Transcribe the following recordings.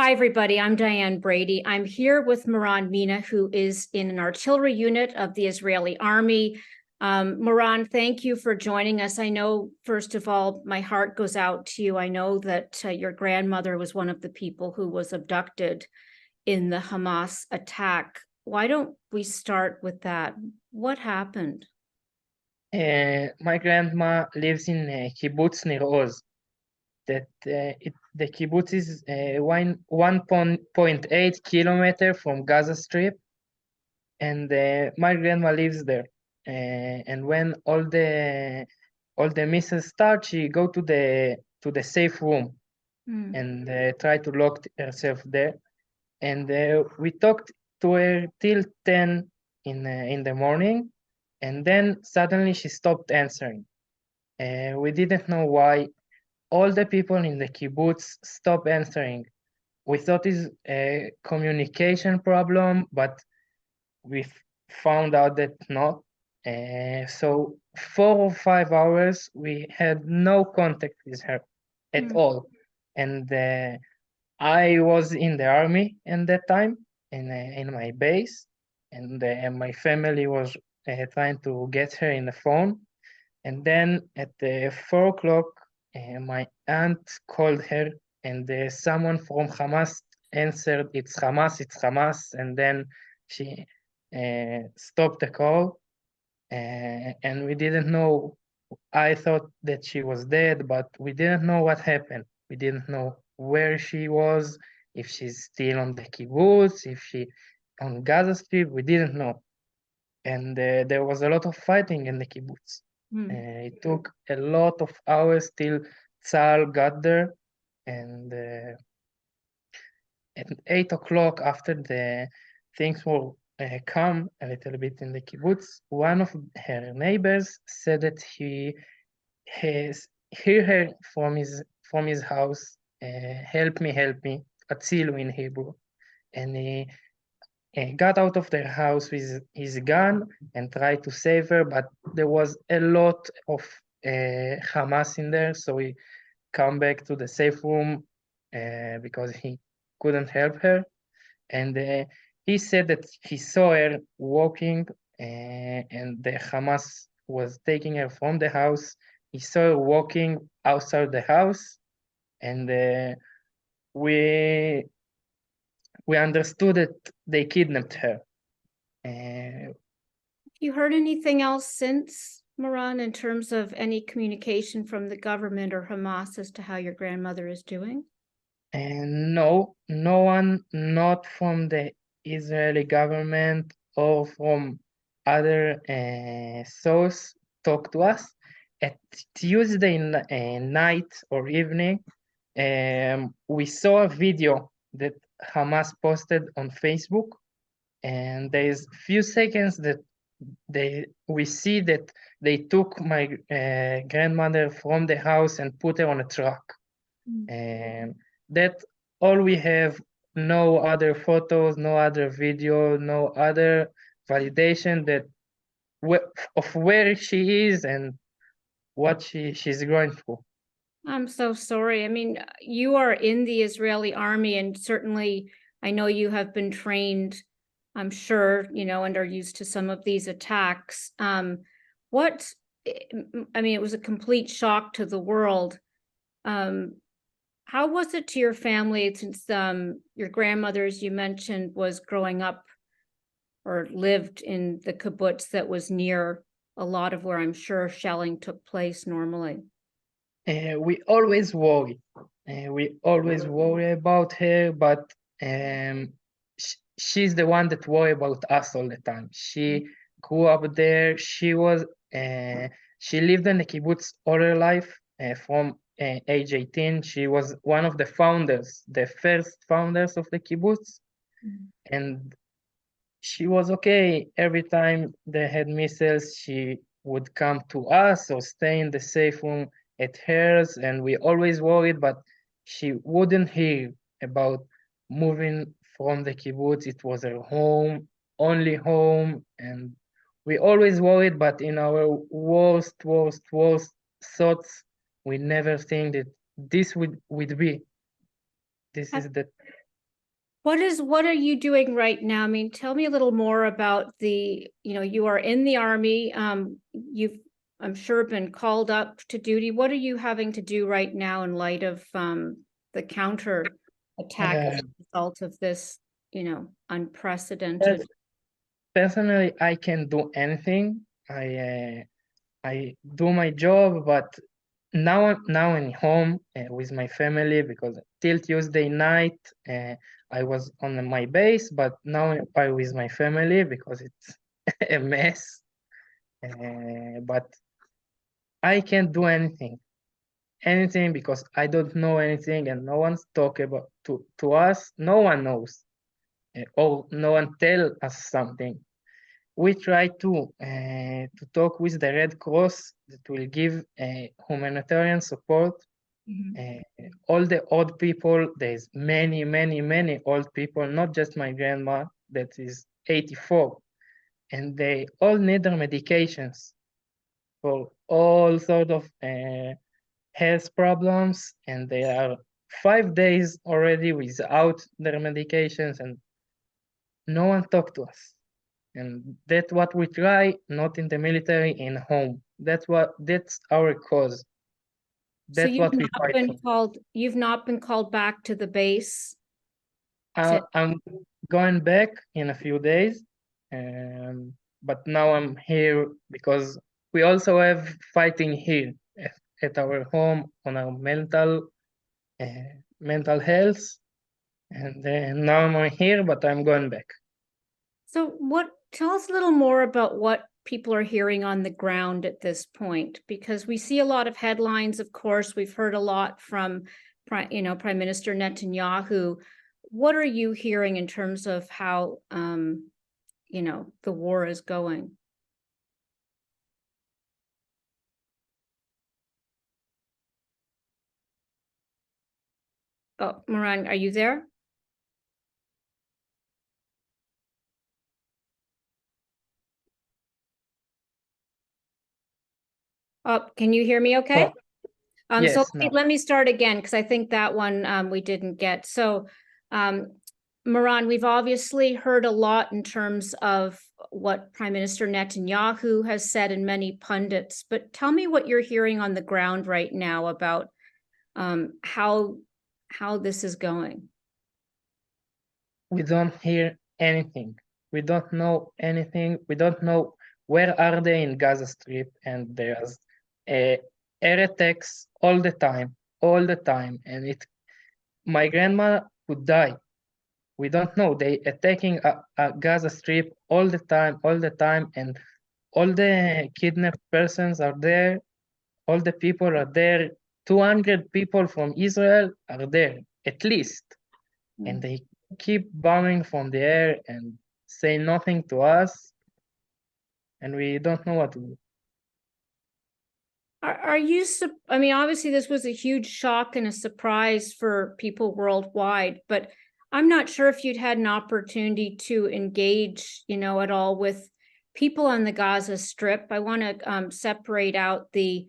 Hi, everybody. I'm Diane Brady. I'm here with Moran Mina, who is in an artillery unit of the Israeli army. Moran, thank you for joining us. I know, first of all, my heart goes out to you. I know that your grandmother was one of the people who was abducted in the Hamas attack. Why don't we start with that? What happened? My grandma lives in kibbutz near Oz. The kibbutz is 1.8 kilometer from Gaza Strip, and my grandma lives there. And when all the missiles start, she go to the safe room and try to lock herself there. And we talked to her till 10 in the morning, and then suddenly she stopped answering. We didn't know why. All the people in the kibbutz stopped answering. We thought it's a communication problem, but we found out that not. So 4 or 5 hours, we had no contact with her at all. And I was in the army in that time, in my base, and my family was trying to get her in the phone. And then at 4 o'clock, my aunt called her, and someone from Hamas answered, "It's Hamas, it's Hamas." And then she stopped the call, and we didn't know. I thought that she was dead, but we didn't know what happened. We didn't know where she was, if she's still on the kibbutz, if she on Gaza Strip. We didn't know, and there was a lot of fighting in the kibbutz. It took a lot of hours till Tzal got there, and at 8 o'clock, after the things were calm a little bit in the kibbutz, one of her neighbors said that he has hear her from his house, help me, Atzilu in Hebrew, and he got out of their house with his gun and tried to save her, but there was a lot of Hamas in there, so he come back to the safe room because he couldn't help her. And he said that he saw her walking and the Hamas was taking her from the house. He saw her walking outside the house, and we understood that they kidnapped her. You heard anything else since, Moran, in terms of any communication from the government or Hamas as to how your grandmother is doing? And no one, not from the Israeli government or from other source, talked to us. At Tuesday night or evening, we saw a video that Hamas posted on Facebook, and there is few seconds that we see that they took my grandmother from the house and put her on a truck. And that all we have. No other photos, no other video, no other validation that of where she is and what she's going through. I'm so sorry. I mean, you are in the Israeli army, and certainly I know you have been trained, I'm sure, and are used to some of these attacks. It was a complete shock to the world. How was it to your family since your grandmother, as you mentioned, was growing up or lived in the kibbutz that was near a lot of where I'm sure shelling took place normally? We always worry. We always worry about her, but she's the one that worry about us all the time. She grew up there. She lived in the kibbutz all her life from age 18. She was one of the founders, the first founders of the kibbutz, and she was okay. Every time they had missiles, she would come to us or stay in the safe room at hers, and we always worried, but she wouldn't hear about moving from the kibbutz. It was her home, only home, and we always worried, but in our worst thoughts, we never think that this would be. This is the What are you doing right now? I mean, tell me a little more about you are in the army. You've, I'm sure, been called up to duty. What are you having to do right now in light of the counter attack as Uh, a result of this, pers- unprecedented? Personally, I can do anything. I do my job, but now I'm home with my family because till Tuesday night I was on my base, but now I'm with my family because it's a mess. But I can't do anything because I don't know anything and no one's talk about to us. No one knows or no one tell us something. We try to talk with the Red Cross that will give humanitarian support. Mhm. All the old people, there's many old people, not just my grandma that is 84, and they all need their medications for all sort of health problems, and they are 5 days already without their medications, and no one talk to us. And that's what we try, not in the military, in home. That's our cause. So That's what we fight for. you've not been called back to the base to, I'm going back in a few days, but now I'm here because we also have fighting here at our home on our uh, mental health, and now I'm here, but I'm going back. tell us a little more about what people are hearing on the ground at this point, because we see a lot of headlines, of course. We've heard a lot from Prime Minister Netanyahu. What are you hearing in terms of how the war is going? Oh, Moran, are you there? Oh, can you hear me okay? So Yes, no. let me start again, because I think that one we didn't get. So, Moran, we've obviously heard a lot in terms of what Prime Minister Netanyahu has said and many pundits, but tell me what you're hearing on the ground right now about how this is going. We don't hear anything. We don't know anything. We don't know where are they in Gaza Strip, and there's uh, air attacks all the time, and it my grandma could die. We don't know. They attacking a Gaza Strip all the time, and all the kidnapped persons are there. All the people are there. 200 people from Israel are there, at least, and they keep bombing from the air and say nothing to us, and we don't know what to do. Are you, I mean, obviously this was a huge shock and a surprise for people worldwide, but I'm not sure if you'd had an opportunity to engage, at all with people on the Gaza Strip. I want to separate out the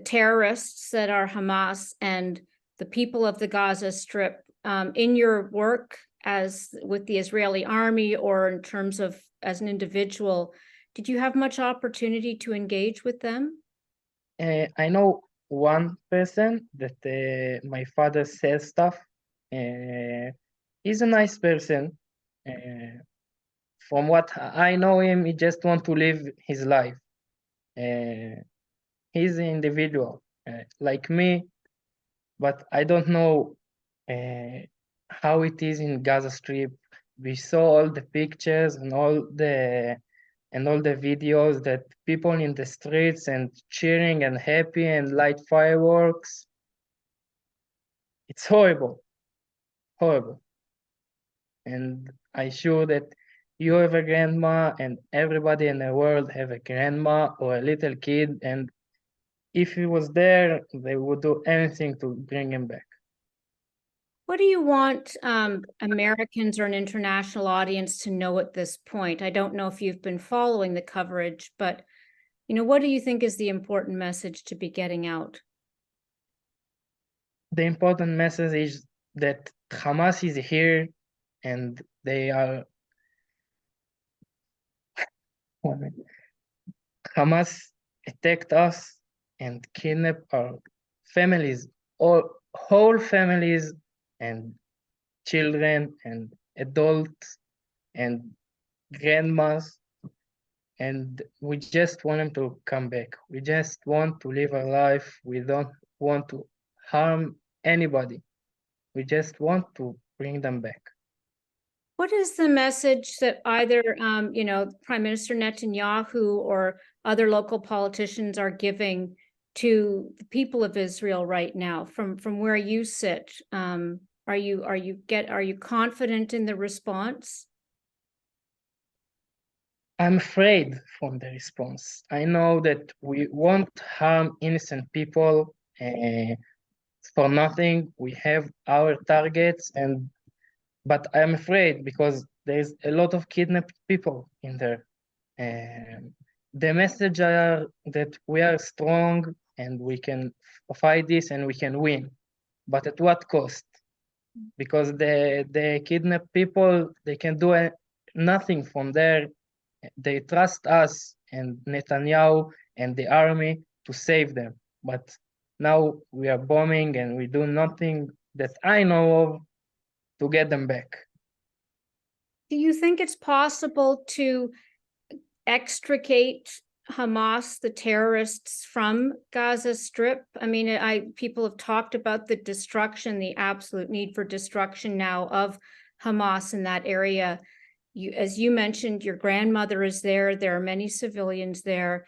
terrorists that are Hamas and the people of the Gaza Strip in your work as with the Israeli army, or in terms of as an individual. Did you have much opportunity to engage with them? I know one person that my father says stuff. He's a nice person. From what I know him, he just want to live his life. He's an individual like me, but I don't know how it is in Gaza Strip. We saw all the pictures and all the videos that people in the streets and cheering and happy and light fireworks. It's horrible, horrible. And I sure that you have a grandma and everybody in the world have a grandma or a little kid, and if he was there, they would do anything to bring him back. What do you want Americans or an international audience to know at this point? I don't know if you've been following the coverage, but what do you think is the important message to be getting out? The important message is that Hamas is here and they are Hamas attacked us and kidnapped our families, all whole families and children and adults and grandmas, and we just want them to come back. We just want to live our life. We don't want to harm anybody. We just want to bring them back. What is the message that either, Prime Minister Netanyahu or other local politicians are giving to the people of Israel right now from where you sit? Are you confident in the response? I'm afraid from the response. I know that we won't harm innocent people for nothing. We have our targets, but I'm afraid because there's a lot of kidnapped people in there. The message are that we are strong and we can fight this and we can win, but at what cost? Because the kidnapped people, they can do nothing from there. They trust us and Netanyahu and the army to save them. But now we are bombing and we do nothing that I know of to get them back. Do you think it's possible to extricate Hamas, the terrorists, from Gaza Strip? I mean, people have talked about the destruction, the absolute need for destruction now of Hamas in that area. As you mentioned, your grandmother is there. There are many civilians there.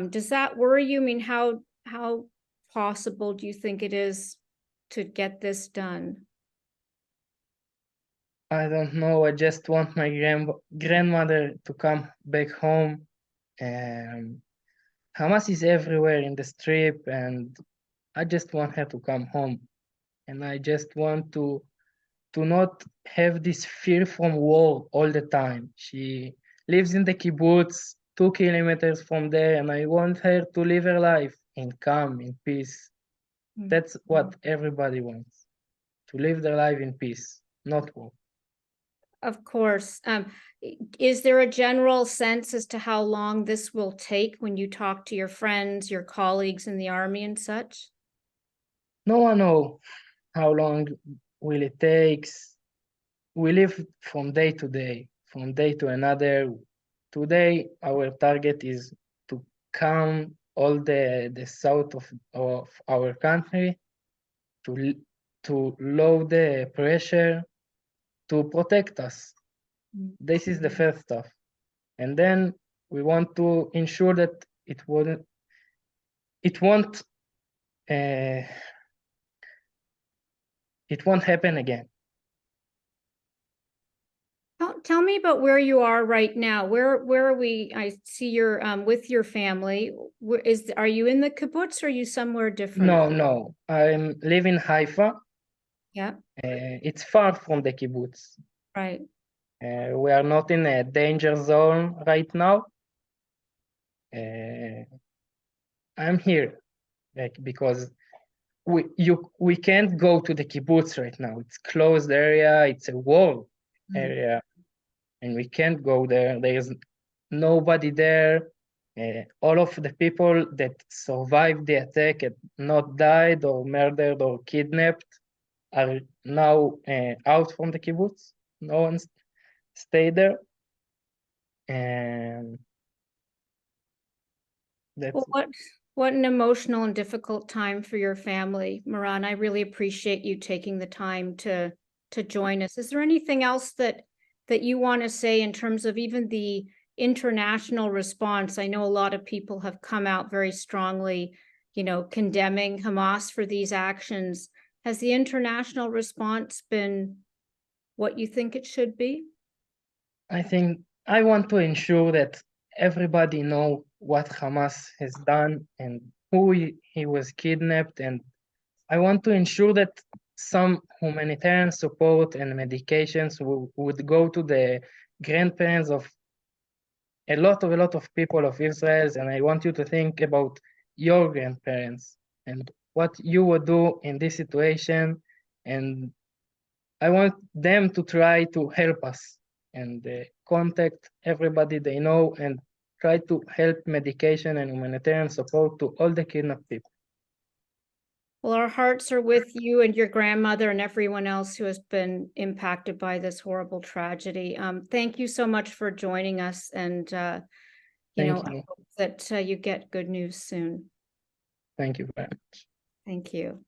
Does that worry you? I mean, how possible do you think it is to get this done? I don't know. I just want my grandmother to come back home. Hamas is everywhere in the strip, and I just want her to come home. And I just want to not have this fear from war all the time. She lives in the kibbutz, 2 kilometers from there, and I want her to live her life in calm, in peace. That's what everybody wants, to live their life in peace, not war. Of course. Is there a general sense as to how long this will take when you talk to your friends, your colleagues in the army and such? No one knows how long will it take. We live from day to day, from day to another. Today, our target is to calm all the south of our country, to lower the pressure, to protect us. This is the first stuff. And then we want to ensure that it won't happen again. Tell me about where you are right now. Where are we? I see you're with your family. Are you in the kibbutz or are you somewhere different? No. I live in Haifa. Yeah. It's far from the kibbutz. Right. We are not in a danger zone right now. I'm here, because we can't go to the kibbutz right now. It's closed area. It's a war area, and we can't go there. There is nobody there. All of the people that survived the attack and not died or murdered or kidnapped are now out from the kibbutz. No one stayed there, and that's Well, what an emotional and difficult time for your family, Moran. I really appreciate you taking the time to join us. Is there anything else that you want to say in terms of even the international response? I know a lot of people have come out very strongly, condemning Hamas for these actions. Has the international response been what you think it should be? I think I want to ensure that everybody know what Hamas has done and who he was kidnapped, and I want to ensure that some humanitarian support and medications would go to the grandparents of a lot of people of Israel, and I want you to think about your grandparents and what you would do in this situation, and I want them to try to help us and contact everybody they know and try to help medication and humanitarian support to all the kidnapped people. Well, our hearts are with you and your grandmother and everyone else who has been impacted by this horrible tragedy. Thank you so much for joining us, and I Thank you. hope that you get good news soon. Thank you very much. Thank you.